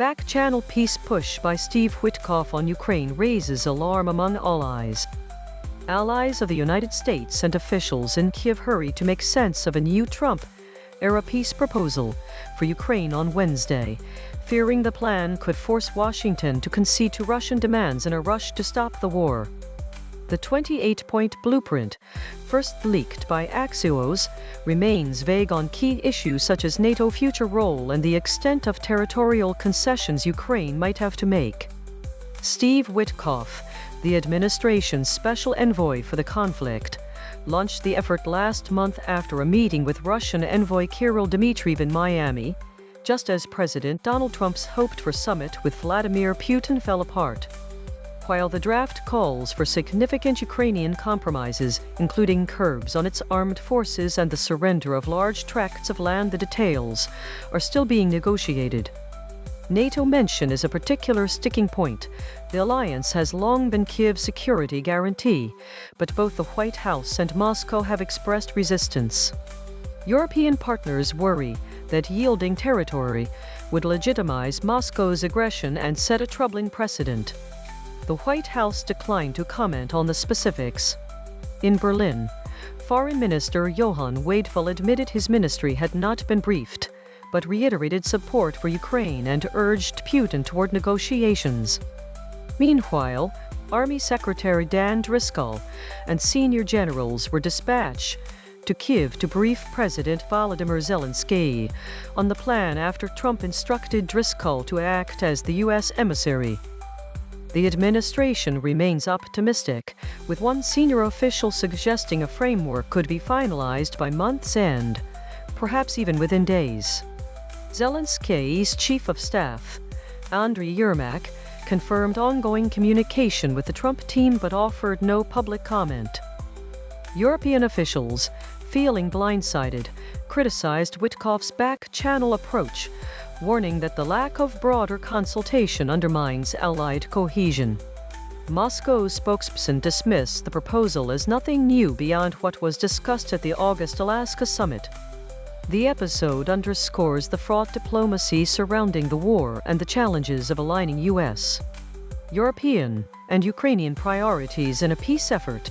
Back-channel peace push by Steve Witkoff on Ukraine raises alarm among allies. Allies of the United States and officials in Kiev hurry to make sense of a new Trump-era peace proposal for Ukraine on Wednesday, fearing the plan could force Washington to concede to Russian demands in a rush to stop the war. The 28-point blueprint, first leaked by Axios, remains vague on key issues such as NATO's future role and the extent of territorial concessions Ukraine might have to make. Steve Witkoff, the administration's special envoy for the conflict, launched the effort last month after a meeting with Russian envoy Kirill Dmitriev in Miami, just as President Donald Trump's hoped-for summit with Vladimir Putin fell apart. While the draft calls for significant Ukrainian compromises, including curbs on its armed forces and the surrender of large tracts of land, the details are still being negotiated. NATO mention is a particular sticking point. The alliance has long been Kiev's security guarantee, but both the White House and Moscow have expressed resistance. European partners worry that yielding territory would legitimize Moscow's aggression and set a troubling precedent. The White House declined to comment on the specifics. In Berlin, Foreign Minister Johann Wadeful admitted his ministry had not been briefed, but reiterated support for Ukraine and urged Putin toward negotiations. Meanwhile, Army Secretary Dan Driscoll and senior generals were dispatched to Kiev to brief President Volodymyr Zelensky on the plan after Trump instructed Driscoll to act as the U.S. emissary. The administration remains optimistic, with one senior official suggesting a framework could be finalized by month's end, perhaps even within days. Zelensky's chief of staff, Andriy Yermak, confirmed ongoing communication with the Trump team but offered no public comment. European officials, feeling blindsided, criticized Witkoff's back-channel approach, warning that the lack of broader consultation undermines Allied cohesion. Moscow's spokesperson dismissed the proposal as nothing new beyond what was discussed at the August Alaska summit. The episode underscores the fraught diplomacy surrounding the war and the challenges of aligning U.S., European, and Ukrainian priorities in a peace effort.